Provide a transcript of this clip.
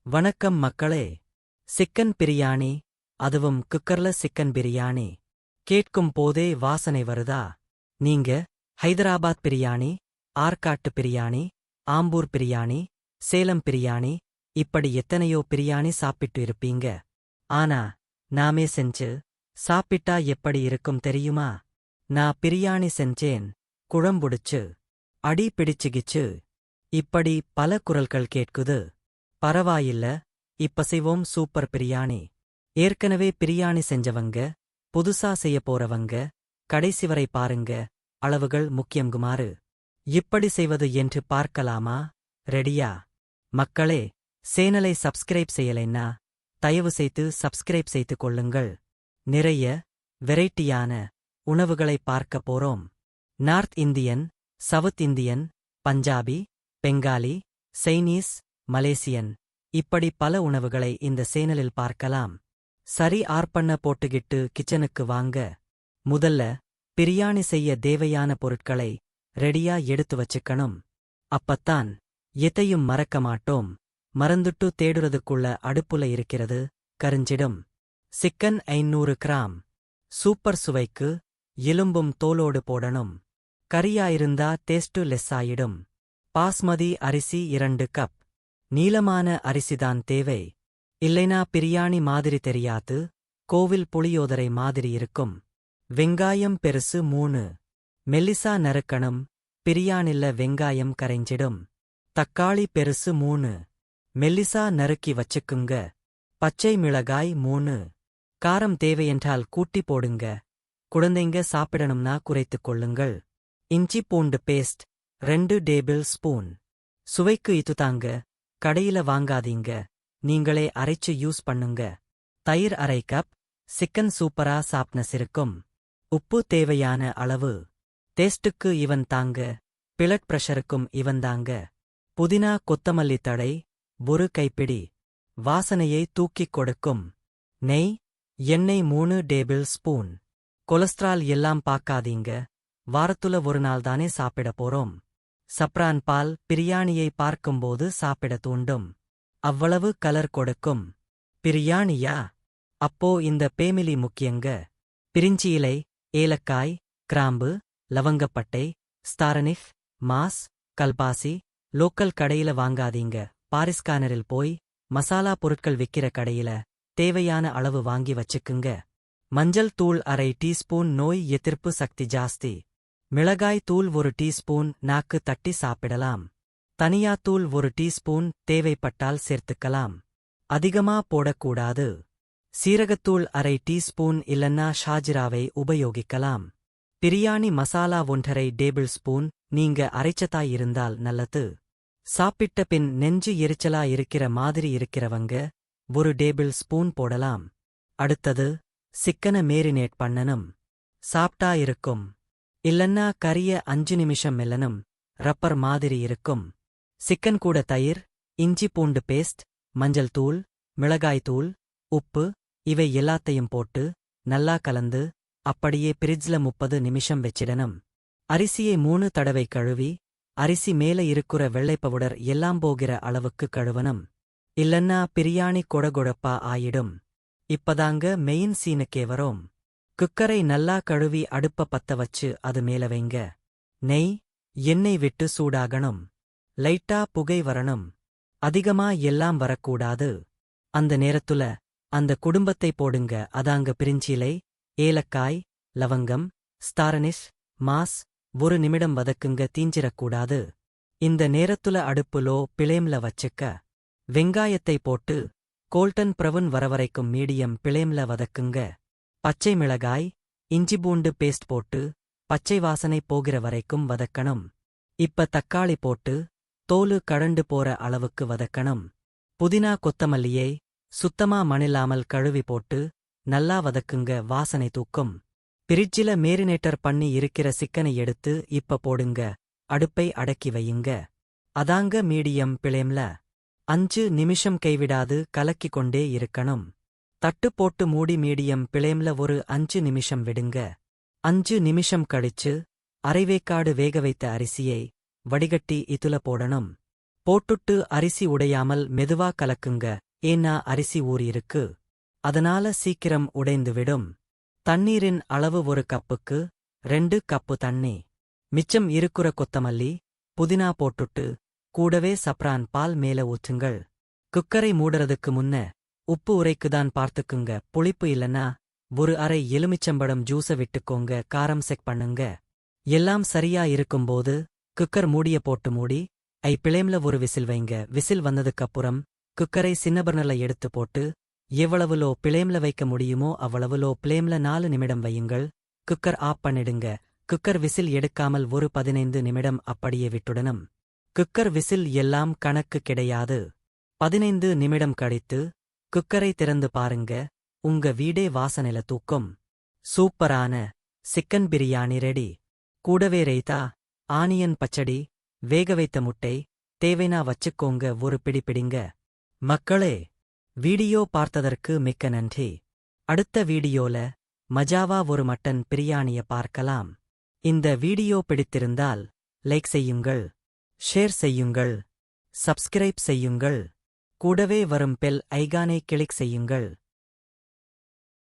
வணக்கம் மக்களே. சிக்கன் பிரியாணி, அதுவும் குக்கர்ல சிக்கன் பிரியாணி. கேட்கும் போதே வாசனை வருதா? நீங்க ஹைதராபாத் பிரியாணி, ஆற்காட்டு பிரியாணி, ஆம்பூர் பிரியாணி, சேலம் பிரியாணி, இப்படி எத்தனையோ பிரியாணி சாப்பிட்டு இருப்பீங்க. ஆனா நாமே செஞ்சு சாப்பிட்டா எப்படி இருக்கும் தெரியுமா? நான் பிரியாணி செஞ்சேன், குழம்புடிச்சு, அடி பிடிச்சுகிச்சு, இப்படி பல குரல்கள் கேட்குது. பரவாயில்ல, இப்ப செய்வோம் சூப்பர் பிரியாணி. ஏற்கனவே பிரியாணி செஞ்சவங்க, புதுசா செய்ய போறவங்க, கடைசி வரை பாருங்க. அளவுகள் முக்கியங்குமாறு. இப்படி செய்வது என்று பார்க்கலாமா? ரெடியா? மக்களே, சேனலை சப்ஸ்கிரைப் செய்யலைன்னா தயவு செய்து சப்ஸ்கிரைப் செய்து கொள்ளுங்கள். நிறைய வெரைட்டியான உணவுகளை பார்க்க போறோம். North Indian, south Indian, Punjabi, Bengali, Chinese, Malaysian, இப்படி பல உணவுகளை இந்த சேனலில் பார்க்கலாம். சரி, ஆர்ப்பண்ண போட்டுகிட்டு கிச்சனுக்கு வாங்க. முதல்ல பிரியாணி செய்ய தேவையான பொருட்களை ரெடியா எடுத்து வச்சுக்கணும். அப்பத்தான் எதையும் மறக்க மாட்டோம். மறந்துட்டு தேடுறதுக்குள்ள அடுப்புல இருக்கிறது கரிஞ்சிடும். Chicken 500 gram. சூப்பர் சுவைக்கு எலும்பும் தோலோடு போடணும். கறியாயிருந்தா டேஸ்டு லெஸ்ஸாயிடும். பாஸ்மதி அரிசி 2 கப். நீளமான அரிசிதான் தேவை. இல்லைனா பிரியாணி மாதிரி தெரியாது, கோவில் புளியோதரை மாதிரி இருக்கும். வெங்காயம் பெருசு 3. மெல்லிசா நறுக்கணும், பிரியாணில வெங்காயம் கரைஞ்சிடும். தக்காளி பெருசு 3. மெல்லிசா நறுக்கி வச்சுக்குங்க. பச்சை மிளகாய் 3. காரம் தேவையென்றால் கூட்டி போடுங்க. குழந்தைங்க சாப்பிடணும்னா குறைத்துக் கொள்ளுங்கள். இஞ்சி பூண்டு பேஸ்ட் 2 டேபிள் ஸ்பூன். சுவைக்கு இதுதாங்க, கடையில வாங்காதீங்க, நீங்களே அரைச்சு யூஸ் பண்ணுங்க. தயிர் 1/2 கப். சிக்கன் சூப்பரா சாப்னஸ் இருக்கும். உப்பு தேவையான அளவு. டேஸ்டுக்கு இவன் தாங்க, பிளட் பிரஷருக்கும் இவன் தாங்க. புதினா கொத்தமல்லி தழை 1 கைப்பிடி. வாசனையை தூக்கிக் கொடுக்கும். நெய், எண்ணெய் 3 டேபிள் ஸ்பூன். கொலஸ்ட்ரால் எல்லாம் பார்க்காதீங்க, வாரத்துல ஒரு நாள் தானே சாப்பிட போறோம். சப்ரான் பால் பிரியாணியை பார்க்கும்போது சாப்பிட தூண்டும். அவ்வளவு கலர் கொடுக்கும். பிரியாணியா? அப்போ இந்த பேமிலி முக்கியங்க. பிரிஞ்சி இலை, ஏலக்காய், கிராம்பு, லவங்கப்பட்டை, ஸ்டாரனிஃப், மாஸ், கல்பாசி. லோக்கல் கடையில வாங்காதீங்க, பாரிஸ்கானரில் போய் மசாலா பொருட்கள் விக்கிற கடையில தேவையான அளவு வாங்கி வச்சுக்குங்க. மஞ்சள் தூள் 1/2 டீஸ்பூன், நோய் எதிர்ப்பு சக்தி ஜாஸ்தி. மிளகாய் தூள் 1 டீஸ்பூன், நாக்கு தட்டி சாப்பிடலாம். தனியாத்தூள் 1 டீஸ்பூன், தேவைப்பட்டால் சேர்த்துக்கலாம். அதிகமா போடக்கூடாது. சீரகத்தூள் 1/2 டீஸ்பூன், இல்லன்னா ஷாஜிராவை உபயோகிக்கலாம். பிரியாணி மசாலா 1/2 டேபிள் ஸ்பூன், நீங்க அரைச்சதாயிருந்தால் நல்லது. சாப்பிட்ட பின் நெஞ்சு எரிச்சலா இருக்கிற மாதிரி இருக்கிறவங்க 1 டேபிள் ஸ்பூன் போடலாம். அடுத்தது சிக்கன மேரினேட் பண்ணணும். சாப்டா இருக்கும். இல்லன்னா கறிய 5 நிமிஷம் மெல்லணும், ரப்பர் மாதிரி இருக்கும். சிக்கன் கூட தயிர், இஞ்சி பூண்டு பேஸ்ட், மஞ்சள் தூள், மிளகாய்த்தூள், உப்பு, இவை எல்லாத்தையும் போட்டு நல்லா கலந்து அப்படியே பிரிட்ஜ்ல 30 நிமிஷம் வெச்சிடணும். அரிசியை 3 தடவை கழுவி, அரிசி மேல இருக்குற வெள்ளை பவுடர் எல்லாம் போகிற அளவுக்கு கழுவணும். இல்லன்னா பிரியாணி கொடகொடப்பா ஆயிடும். இப்பதாங்க மெயின் சீனுக்கே வரோம். குக்கரை நல்லா கழுவி அடுப்ப பத்த வச்சு அது மேல வைங்க. நெய், எண்ணெய் விட்டு சூடாகணும். லைட்டா புகை வரணும். அதிகமா எல்லாம் வரக்கூடாது. அந்த நேரத்துல அந்த குடும்பத்தை போடுங்க. அதாங்க பிரிஞ்சிலை, ஏலக்காய், லவங்கம், ஸ்டாரனிஷ், மாஸ். 1 நிமிடம் வதக்குங்க, தீஞ்சிரக்கூடாது. இந்த நேரத்துல அடுப்பு லோ பிளேம்ல வச்சுக்க. வெங்காயத்தை போட்டு கோல்டன் பிரவுன் வரவரைக்கும் மீடியம் பிளேம்ல வதக்குங்க. பச்சை மிளகாய், இஞ்சி பூண்டு பேஸ்ட் போட்டு பச்சை வாசனை போகிற வரைக்கும் வதக்கணும். இப்ப தக்காளி போட்டு தோலு கழண்டு போற அளவுக்கு வதக்கணும். புதினா கொத்தமல்லியை சுத்தமா மணில்லாமல் கழுவி போட்டு நல்லா வதக்குங்க, வாசனை தூக்கும். பிரிட்ஜில மேரினேட்டர் பண்ணி இருக்கிற சிக்கனை எடுத்து இப்ப போடுங்க. அடுப்பை அடக்கி வையுங்க. அதாங்க மீடியம் பிளேம்ல 5 நிமிஷம் கைவிடாது கலக்கிக் கொண்டே இருக்கணும். தட்டு போட்டு மூடி மீடியம் பிளேம்ல ஒரு 5 நிமிஷம் விடுங்க. 5 நிமிஷம் கழிச்சு அரைவேக்காடு வேக வைத்த அரிசியை வடிகட்டி இதுல போடணும். போட்டுட்டு அரிசி உடையாமல் மெதுவா கலக்குங்க, ஏன்னா அரிசி ஊறியிருக்கு. அதனால சீக்கிரம் உடைந்துவிடும். தண்ணீரின் அளவு 1 கப்புக்கு 2 கப்பு தண்ணி. மிச்சம் இருக்குற கொத்தமல்லி, புதினா போட்டுட்டு கூடவே சப்ரான் பால் மேல ஊற்றுங்கள். குக்கரை மூடுறதுக்கு முன்ன உப்பு உரைக்குதான் பார்த்துக்குங்க. புளிப்பு இல்லனா ஒரு அரை எலுமிச்சம்பழம் ஜூஸ விட்டுக்கோங்க. காரம் செக் பண்ணுங்க. எல்லாம் சரியா இருக்கும்போது குக்கர் மூடிய போட்டு மூடி பிளேம்ல ஒரு விசில் வைங்க. விசில் வந்ததுக்கப்புறம் குக்கரை சின்ன பர்னர்ல எடுத்து போட்டு எவ்வளவு லோ பிளேம்ல வைக்க முடியுமோ அவ்வளவு லோ பிளேம்ல 4 நிமிடம் வையுங்கள். குக்கர் ஆஃப் பண்ணிடுங்க. குக்கர் விசில் எடுக்காமல் ஒரு 15 நிமிடம் அப்படியே விட்டுடணும். குக்கர் விசில் எல்லாம் கணக்கு கிடையாது. 15 நிமிடம் கழித்து குக்கரை திறந்து பாருங்க. உங்க வீடே வாசனைல தூக்கும். சூப்பரான சிக்கன் பிரியாணி ரெடி. கூடவே ரைத்தா, ஆனியன் பச்சடி, வேக வைத்த முட்டை தேவைனா வச்சுக்கோங்க. ஒரு பிடி பிடிங்க. மக்களே, வீடியோ பார்த்ததற்கு மிக்க நன்றி. அடுத்த வீடியோல மஜாவா ஒரு மட்டன் பிரியாணிய பார்க்கலாம். இந்த வீடியோ பிடித்திருந்தால் லைக் செய்யுங்கள், ஷேர் செய்யுங்கள், சப்ஸ்கிரைப் செய்யுங்கள். கூடவே வரும் பெல் ஐகானை கிளிக் செய்யுங்கள்.